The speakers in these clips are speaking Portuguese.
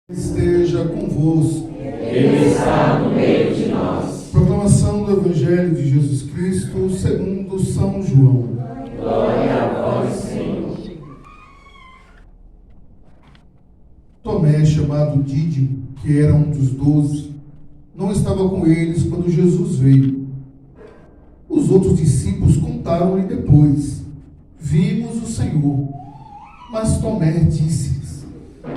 Esteja convosco. Ele está no meio de nós. Proclamação do Evangelho de Jesus Cristo segundo São João. Glória a vós, Senhor. Tomé, chamado Dídimo, que era um dos 12, não estava com eles quando Jesus veio. Os outros discípulos contaram-lhe depois: vimos o Senhor. Mas Tomé disse: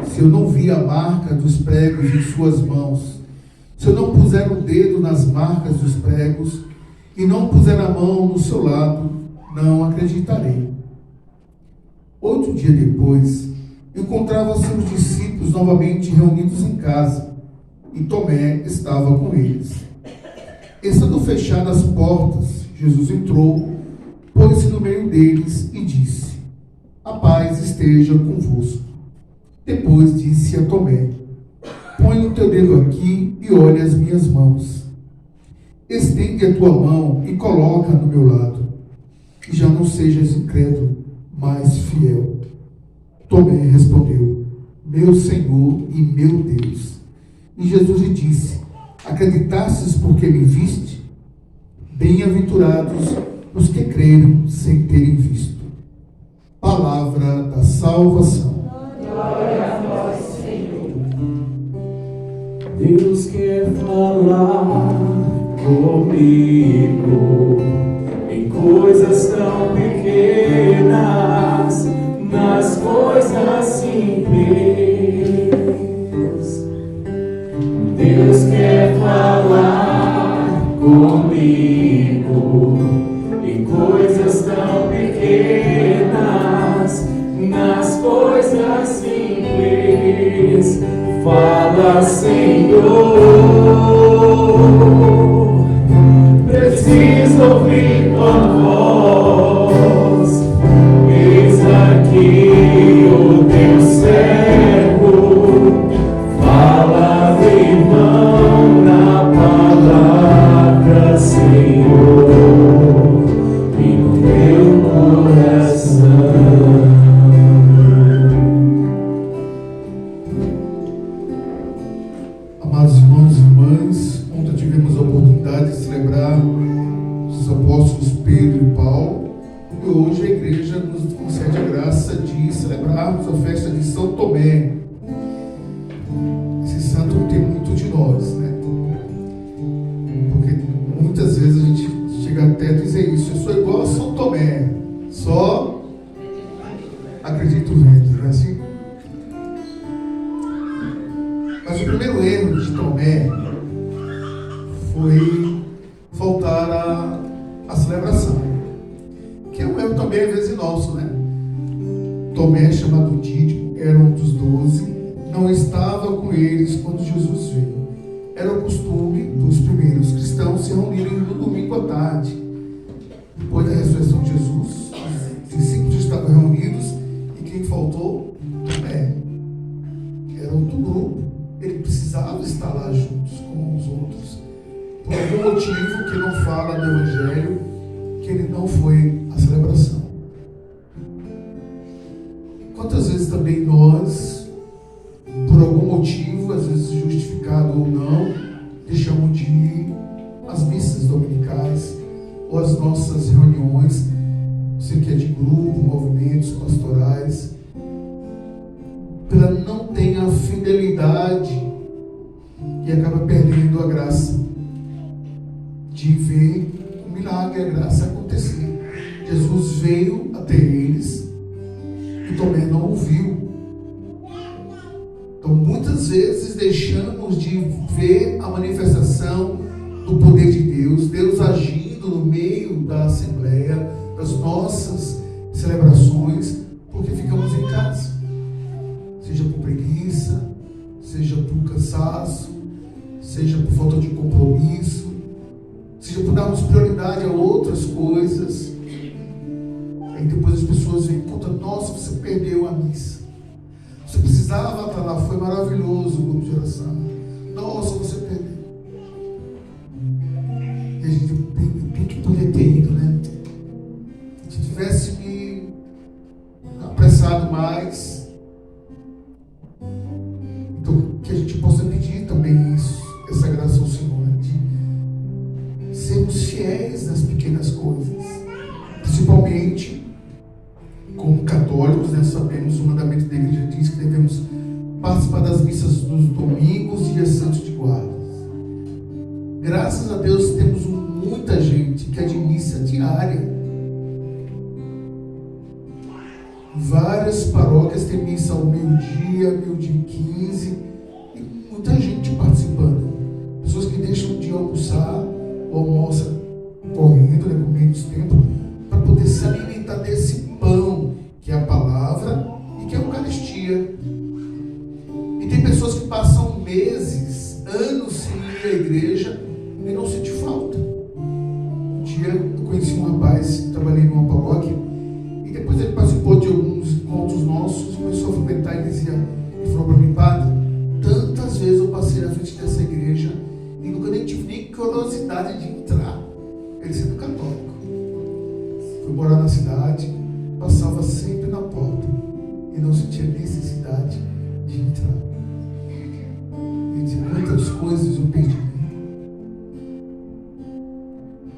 se eu não vi a marca dos pregos em suas mãos, se eu não puser o dedo nas marcas dos pregos e não puser a mão no seu lado, não acreditarei. 8 dias depois, encontrava seus discípulos novamente reunidos em casa, e Tomé estava com eles. Estando fechadas as portas, Jesus entrou, pôs-se no meio deles e disse: a paz esteja convosco. Depois disse a Tomé: põe o teu dedo aqui e olha as minhas mãos. Estende a tua mão e coloca no meu lado. E já não sejas incrédulo, mas fiel. Tomé respondeu: meu Senhor e meu Deus. E Jesus lhe disse: acreditastes porque me viste? Bem-aventurados os que creram sem terem visto. Palavra da salvação. Glória a vós, Senhor. Deus quer falar comigo em coisas tão pequenas, nas coisas simples. Deus quer falar comigo em coisas tão pequenas, nas coisas simples. Fala, Senhor, preciso ouvir tua voz. Eis aqui o teu servo. Fala, irmão, na palavra, Senhor, e no meu coração. Amados irmãos e irmãs, ontem tivemos a oportunidade de celebrar os apóstolos Pedro e Paulo, e hoje a igreja nos concede a graça de celebrarmos a festa de São Tomé. Esse santo tem muito de nós, né? Porque muitas vezes a gente chega até a dizer isso: eu sou igual a São Tomé, só acredito vendo, não é assim? Mas o primeiro erro de Tomé foi faltar a celebração, que é um erro também às vezes nosso, né? Tomé, chamado Dídimo, era um dos 12, não estava com eles quando Jesus veio. Era o costume dos primeiros cristãos se reunirem no domingo à tarde. Depois da ressurreição de Jesus, os discípulos estavam reunidos, e quem faltou? Tomé. Era outro grupo. Ele precisava estar lá juntos com os outros. Por algum motivo que não fala no Evangelho, que ele não foi à celebração. Quantas vezes também nós, por algum motivo, às vezes justificado ou não, deixamos de ir às missas dominicais ou às nossas reuniões, sei que é de grupo, movimentos pastorais, pela não ter a fidelidade, e acaba perdendo a graça de ver o milagre, a graça acontecer. Jesus veio até eles e Tomé não ouviu. Então muitas vezes deixamos de ver a manifestação do poder de Deus, Deus agindo no meio da assembleia, das nossas celebrações, porque ficamos em casa. Seja por preguiça, seja por cansaço, seja por falta de compromisso, seja por darmos prioridade a outras coisas. Aí depois as pessoas vêm e contam: nossa, você perdeu a missa, você precisava estar lá, foi maravilhoso o grupo de oração, nossa, você perdeu. E a gente tem que poder ter ido, né? Se tivesse me apressado mais. Então que a gente possa pedir também isso, essa graça ao Senhor, de sermos fiéis nas pequenas coisas, principalmente como católicos, né, sabemos o mandamento da igreja diz que devemos participar das missas nos domingos e dias santos de guardas. Graças a Deus temos muita gente que é de missa diária. Várias paróquias têm missa ao meio-dia, meio-dia e 15, e muita gente participando. Pessoas que deixam de almoçar, ou almoçam correndo, né, com menos tempo, para poder se alimentar desse pão, que é a palavra e que é a Eucaristia. E tem pessoas que passam meses, anos sem ir à igreja e não sente falta. Um dia eu conheci um rapaz, trabalhei numa paróquia, e depois ele participou de alguns encontros nossos, começou a frequentar e ele falou para mim: padre, tantas vezes eu passei na frente dessa igreja e nunca nem tive nem curiosidade de entrar. Ele sendo católico, foi morar na cidade, passava sempre na porta e não sentia necessidade de entrar. Ele dizia: quantas coisas eu perdi.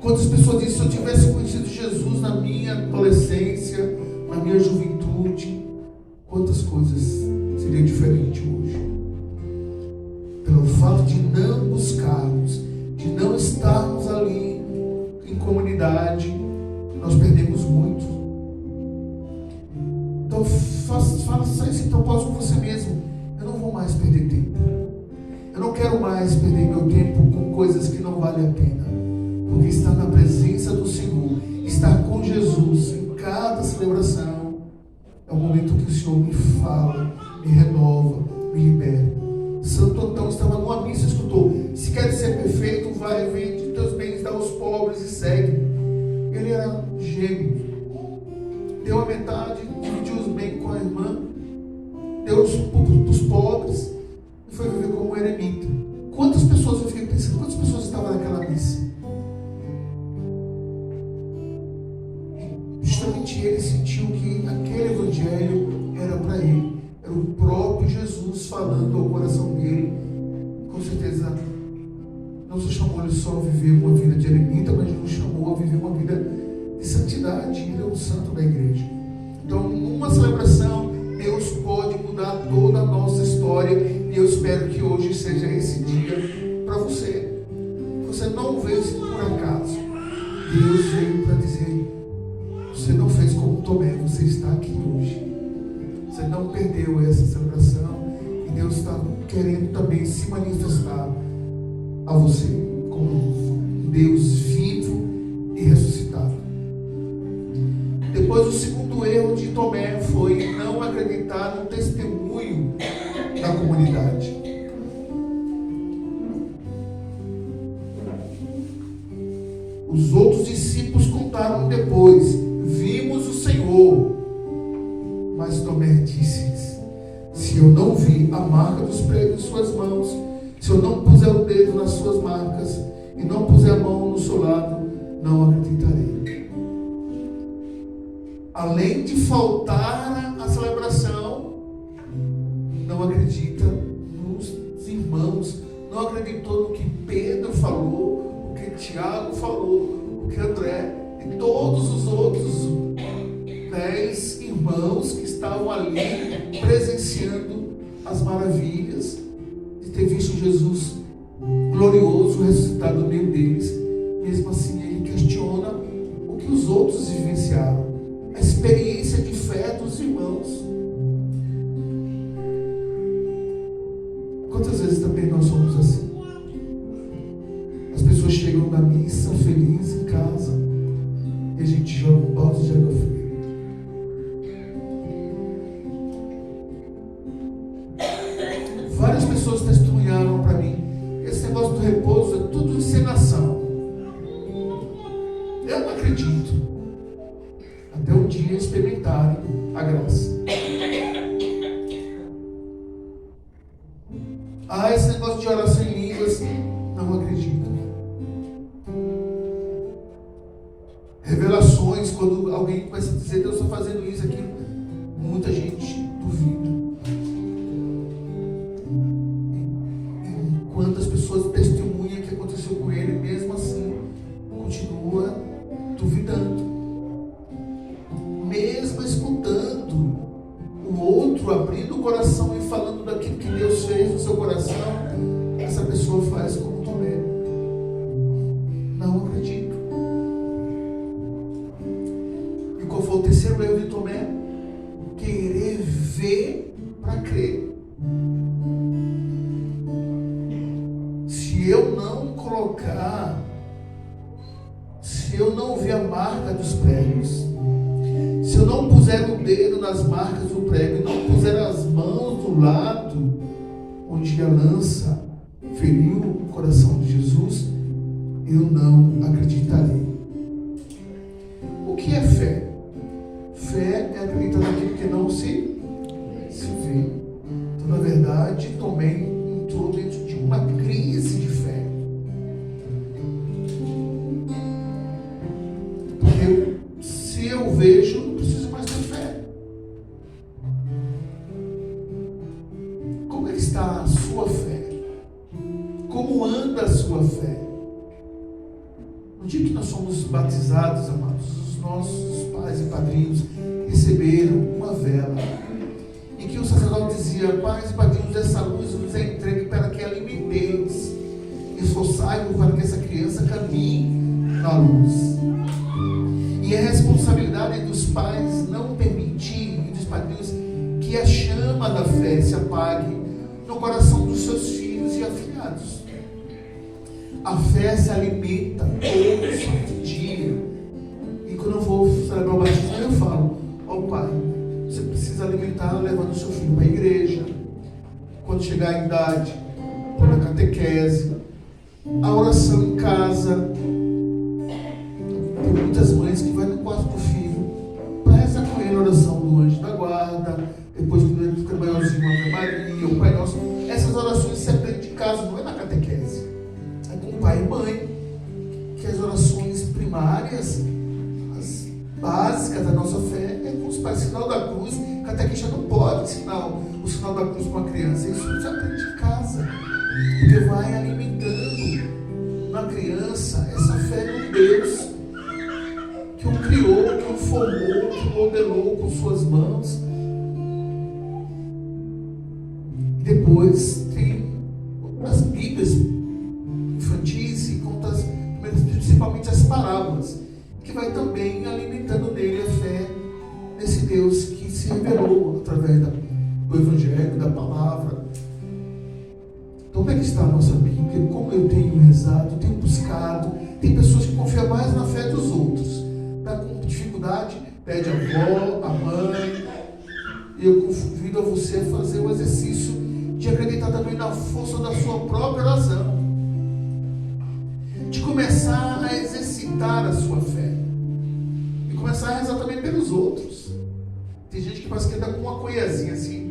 Quantas pessoas dizem: se eu tivesse conhecido Jesus na minha adolescência, na minha juventude, quantas coisas seriam diferentes hoje. Pelo fato de não buscarmos, de não estarmos ali em comunidade, nós perdemos muito. Então faça esse propósito com você mesmo: eu não vou mais perder tempo, eu não quero mais perder meu tempo com coisas que não valem a pena. Porque estar na presença do Senhor, estar com Jesus em cada celebração, é o momento que o Senhor me fala, me renova, me libera. Santo Antão estava numa missa e escutou: se quer ser perfeito, vai, vende teus bens, dá aos pobres e segue. Ele era gêmeo, deu a metade, dividiu os bens com a irmã, deu os pobres e foi viver como um eremita. Quantas pessoas, eu fiquei pensando, quantas pessoas estavam naquela missa? Justamente ele sentiu que aquele evangelho era para ele, era o próprio Jesus falando ao coração dele. Com certeza não se chamou ele só a viver uma vida de eremita, mas nos chamou a viver uma vida de santidade. Ele é o santo da igreja. Então, numa celebração, Deus pode mudar toda a nossa história, e eu espero que hoje seja esse dia para você. Você não veio por acaso. Deus veio para dizer: você não fez como Tomé, você está aqui hoje. Você não perdeu essa celebração, e Deus está querendo também se manifestar a você como Deus vivo e ressuscitado. Depois, o segundo erro de Tomé foi não acreditar no testemunho da comunidade. Os outros discípulos contaram depois: vimos o Senhor. Mas Tomé disse: se eu não vi a marca dos pregos em suas mãos, se eu não puser o dedo nas suas marcas e não puser a mão no seu lado, não acreditarei. Além de faltar a celebração, não acredita nos irmãos, não acreditou no que Pedro falou, o que Tiago falou, o que André e todos os outros 10 irmãos que estavam ali presenciando as maravilhas de ter visto Jesus glorioso ressuscitado no meio deles. Mesmo assim, ele questiona o que os outros vivenciaram, a experiência de fé dos irmãos. Quantas vezes também nós somos assim? As pessoas chegam na missa feliz em casa e a gente joga um balde de água fria. Várias pessoas testemunharam para mim: esse negócio do repouso é tudo encenação. Eu não acredito, até um dia experimentarem a graça. Esse negócio de oração em línguas, não acredito. Revelações, quando alguém começa a dizer: Deus está fazendo isso, aquilo, muita gente duvida. aconteceu com ele, mesmo assim, continua duvidando. Mesmo escutando o outro, abrindo o coração e falando daquilo que Deus fez no seu coração, essa pessoa faz como Tomé. Não acredito. E qual foi o terceiro erro de Tomé? Querer ver para crer. Se eu não colocar, se eu não ver a marca dos pregos, se eu não puser o dedo nas marcas do prego e não puser as mãos do lado onde a lança feriu o coração de Jesus, eu não acreditarei. O que é fé? Fé é acreditar naquilo que não se vê. Então, na verdade, Tomé entrou dentro de uma crise de fé. Porque se eu vejo, não preciso mais ter fé. Como é que está a sua fé? Como anda a sua fé? No dia que nós somos batizados, amados, os nossos pais e padrinhos receberam uma vela, em que o sacerdote dizia: pais e padrinhos, essa luz nos é entregue para que alimenteis, esforçai-vos para que essa criança caminhe na luz. E é responsabilidade dos pais não permitir, e dos padrinhos, que a chama da fé se apague no coração dos seus filhos e afilhados. A fé se alimenta todo santo dia. E quando eu vou celebrar o batismo, eu falo: ó pai, você precisa alimentar levando o seu filho para a igreja. Quando chegar a idade, para a catequese, a oração em casa. Tem muitas mães que vão no quarto do filho para rezar com ele a oração do anjo da guarda, depois quando ele fica maiorzinho, Ave Maria, o Pai Nosso. Essas orações se aprendem de casa, não é na catequese. É com o pai e mãe, que as orações primárias, as básicas da nossa fé, é com os pais. Sinal da cruz, catequista não pode ensinar o sinal da cruz para uma criança. Isso se aprende em casa, porque vai alimentando na criança essa fé no Deus que o criou, que o formou, que o modelou com suas mãos. E depois tem as Bíblias infantis e conta principalmente as parábolas, que vai também alimentando nele a fé nesse Deus que se revelou através do Evangelho, da palavra. Então, como é que está a nossa Bíblia? Como eu tenho rezado, tenho buscado? Tem pessoas que confiam mais na fé dos outros. Está com dificuldade, pede a avó, a mãe. E eu convido a você a fazer o exercício de acreditar também na força da sua própria oração, de começar a exercitar a sua fé e começar a rezar também pelos outros. Tem gente que parece que anda com uma coiazinha assim,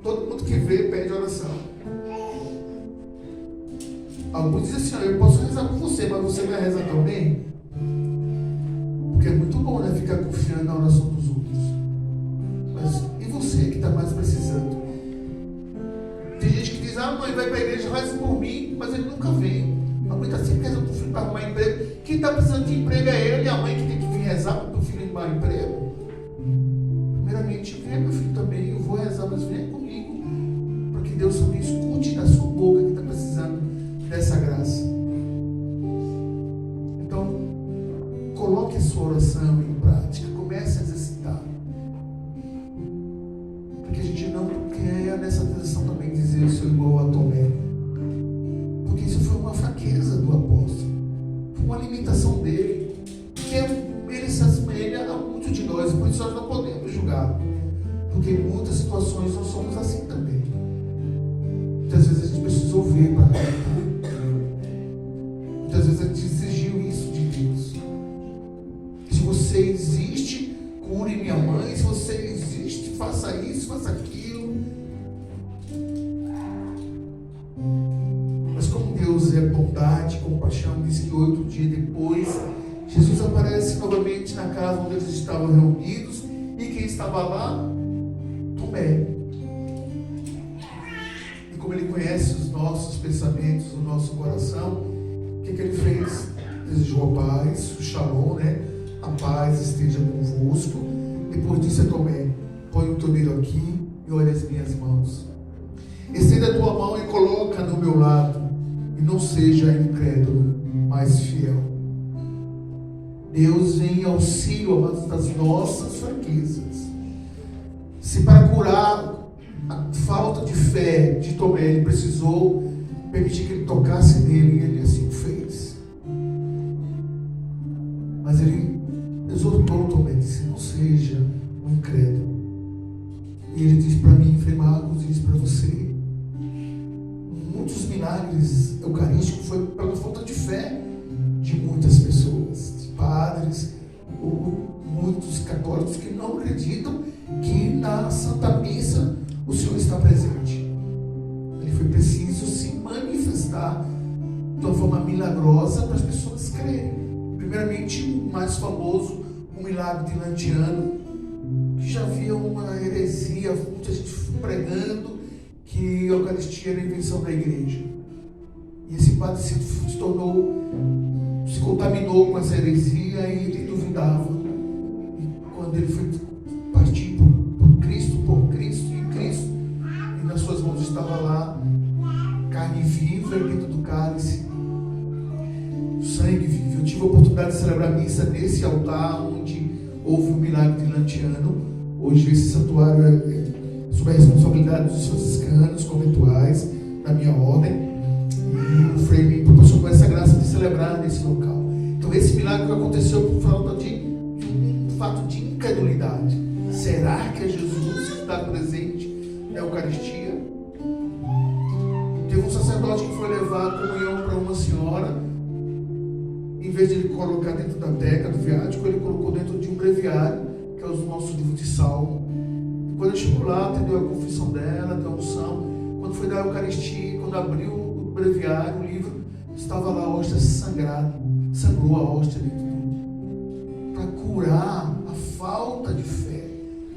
todo mundo que vê pede oração. Alguns dizem assim: eu posso rezar por você, mas você vai rezar também? Porque é muito bom, né, ficar confiando na oração dos outros. Mas e você que está mais precisando? Tem gente que diz: ah, mãe, vai para a igreja, reza por mim, mas ele nunca vem. A mãe está sempre rezando para o filho para arrumar emprego. Quem está precisando de emprego é ele, e a mãe que tem que vir rezar para o filho arrumar emprego. Primeiramente, venha meu filho também, eu vou rezar, mas venha comigo, para que Deus também escute da sua boca que está precisando dessa graça. Então, coloque a sua oração em prática, comece a exercitar, porque a gente não quer nessa transição também dizer: eu sou igual a Tomé, porque isso foi uma fraqueza do apóstolo, foi uma limitação dele, que ele se assemelha a muitos de nós, por isso nós não podemos julgar, porque em muitas situações nós somos assim também. Muitas vezes a gente precisa ouvir para acreditar. Muitas vezes a gente exigiu isso de Deus. Se você existe, cure minha mãe. Se você existe, faça isso, faça aquilo. Mas como Deus é bondade, compaixão, diz que 8 dias depois, Jesus aparece novamente na casa onde eles estavam reunidos. E quem estava lá? Tomé. E como ele conhece os nossos pensamentos, o nosso coração, que ele fez? Desejou a paz, o shalom, né? A paz esteja convosco. Depois disse a Tomé: põe o teu dedo aqui e olha as minhas mãos. Estenda a tua mão e coloca no meu lado, e não seja incrédulo, mas fiel. Deus vem em auxílio, amados, das nossas fraquezas. Se para curar a falta de fé de Tomé, ele precisou permitir que ele tocasse nele, e ele assim fez. Mas ele exortou Tomé, disse: não seja um incrédulo. E ele diz para mim, Frei Marcos, diz para você: muitos milagres eucarísticos foi pela falta de fé de muitas pessoas, de padres, ou muitos católicos que não acreditam que na Santa Missa o Senhor está presente. Ele foi preciso se manifestar de uma forma milagrosa para as pessoas crerem. Primeiramente, o mais famoso, o milagre de Lantiano, que já havia uma heresia, muita gente pregando que a Eucaristia era a invenção da igreja. E esse padre se contaminou com essa heresia e ele duvidava. E quando ele foi partir por Cristo, e Cristo, e nas suas mãos estava lá carne viva e dentro do cálice sangue vivo. Eu tive a oportunidade de celebrar a missa nesse altar onde houve o milagre de Lantiano. Hoje esse santuário é sob a responsabilidade dos franciscanos conventuais da minha ordem, e o Frei me proporcionou essa graça de celebrar nesse local. Então esse milagre aconteceu por falta de um fato de incredulidade. Será que é Jesus que está presente na Eucaristia? Teve um sacerdote que foi levar a comunhão para uma senhora. Em vez de ele colocar dentro da teca do viático, ele colocou dentro de um breviário, que é os nossos livros de salmo. Quando ele chegou lá, atendeu a confissão dela, deu a unção. Quando foi dar a Eucaristia, quando abriu o breviário, o livro, estava lá a hóstia sangrada. Sangrou a hóstia dentro do... para curar a falta de fé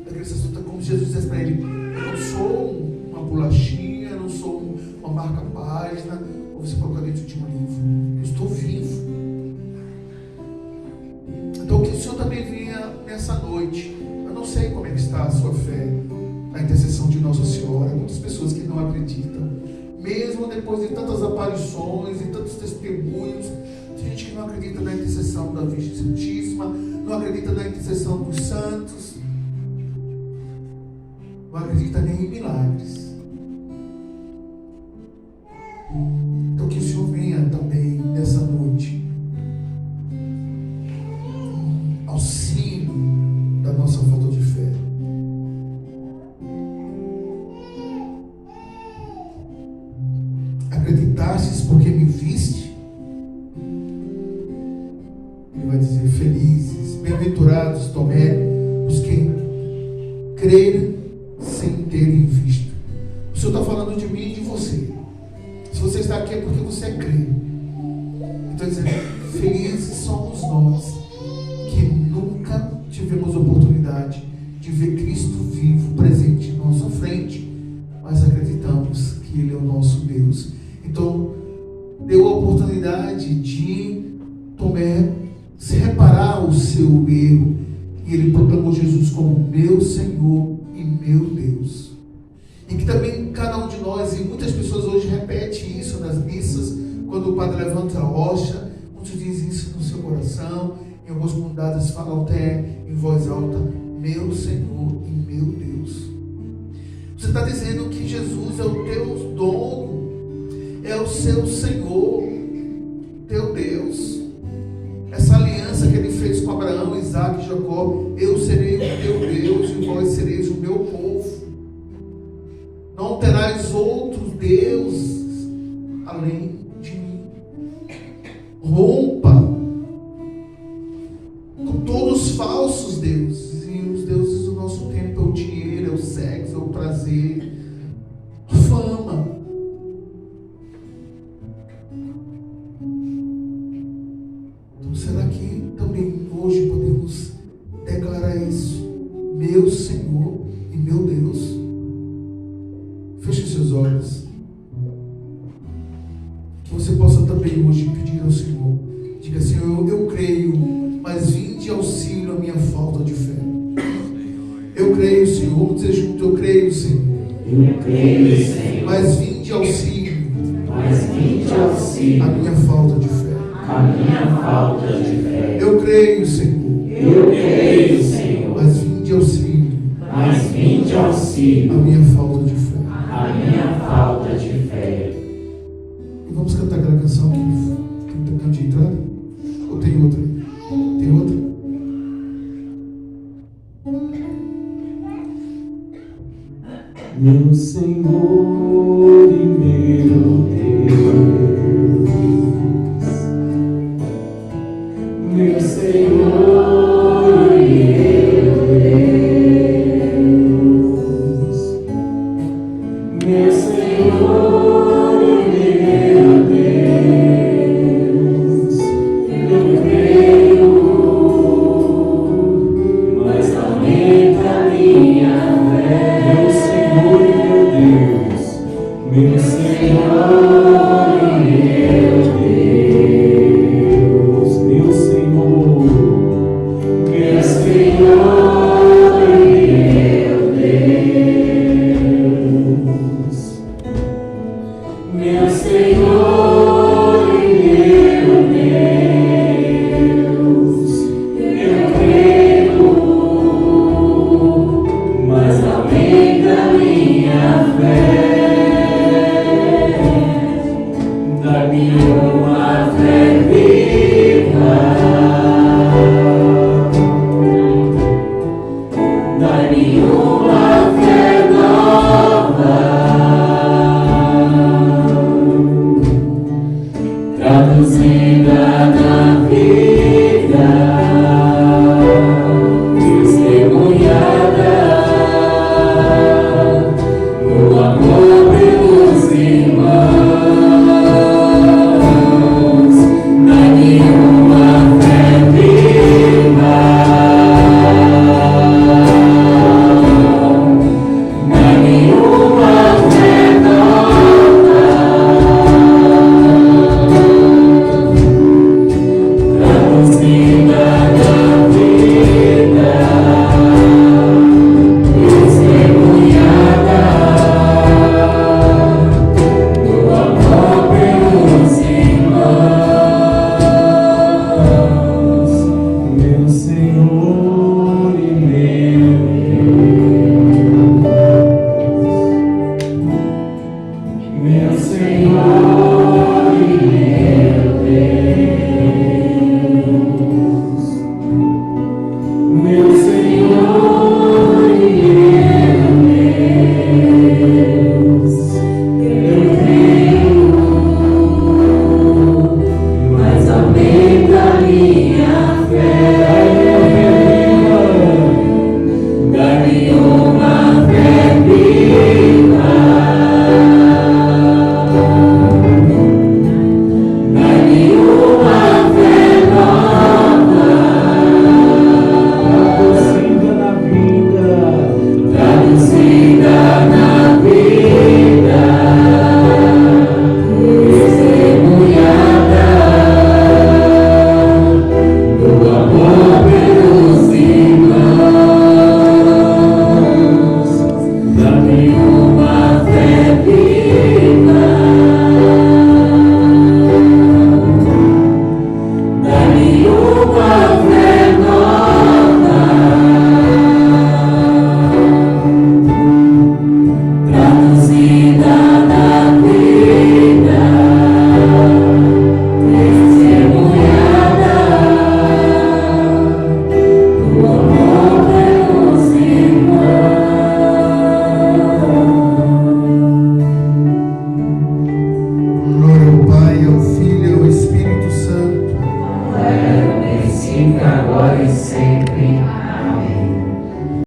daquele sacerdote. Como Jesus disse para ele: eu não sou uma bolachinha, eu não sou uma marca-página, ou você coloca dentro de um livro. Eu estou vivo. Então que o Senhor também venha nessa noite. Eu não sei como é que está a sua fé na intercessão de Nossa Senhora. Muitas pessoas que não acreditam, mesmo depois de tantas aparições e tantos testemunhos. Tem gente que não acredita na intercessão da Virgem Santíssima, não acredita na intercessão dos santos, não acredita nem em milagres. Então que o Senhor venha também nessa noite auxílio da nossa falta de fé. Acreditastes porque me viste? Ele vai dizer: felizes, bem-aventurados, Tomé, os que creram sem terem visto. O Senhor está falando de mim e de você. Se você está aqui é porque você é crente. Então, dizendo: felizes somos nós que nunca tivemos oportunidade de ver Cristo vivo, presente em nossa frente, mas acreditamos que Ele é o nosso Deus. Então, deu a oportunidade de Tomé se reparar o seu erro, e ele proclamou Jesus como meu Senhor e meu Deus. E que também cada um de nós, e muitas pessoas hoje repetem isso nas missas, quando o padre levanta a hóstia, muitos dizem isso no seu coração. Em algumas comunidades falam até em voz alta: meu Senhor e meu Deus. Você está dizendo que Jesus é o teu dono, é o seu Senhor, teu Deus. Essa aliança que ele fez com Abraão, Isaac e Jacó: eu serei o teu Deus e vós sereis o meu povo. Não terás outros deuses além de mim. Rompa com todos os falsos deuses. E os deuses do nosso tempo é o dinheiro, é o sexo, é o prazer, a fama. Então será que também hoje podemos declarar isso? Meu Senhor e meu Deus. Feche seus olhos. você possa também hoje pedir ao Senhor. Diga, Senhor, eu creio, mas vinde auxílio à minha falta de fé. Eu creio, Senhor. Vamos dizer junto, eu creio, Senhor. Eu creio, Senhor. Mas vinde auxílio. Mas vinde auxílio A minha falta de fé. a minha falta de fé. Eu creio, Senhor. Eu creio, Senhor. Mas vinde auxílio. Mas vinde A auxílio minha falta de fé. a minha falta de fé. E vamos cantar aquela canção que tem canto de entrada? Ou tem outra? Tem outra? Meu Senhor e meu Deus, meu Senhor e meu Deus, meu Senhor e meu Deus, eu creio, mas aumenta a minha fé. Meu Senhor e meu Deus, meu Senhor, meu Senhor e meu Deus, meu Senhor e meu Deus, eu creio, mas aumenta a minha fé. Dá-me uma fé viva, dá-me uma fé nova, traduzida na vida, testemunhada no amor pelos irmãos. Meu Senhor e meu Deus.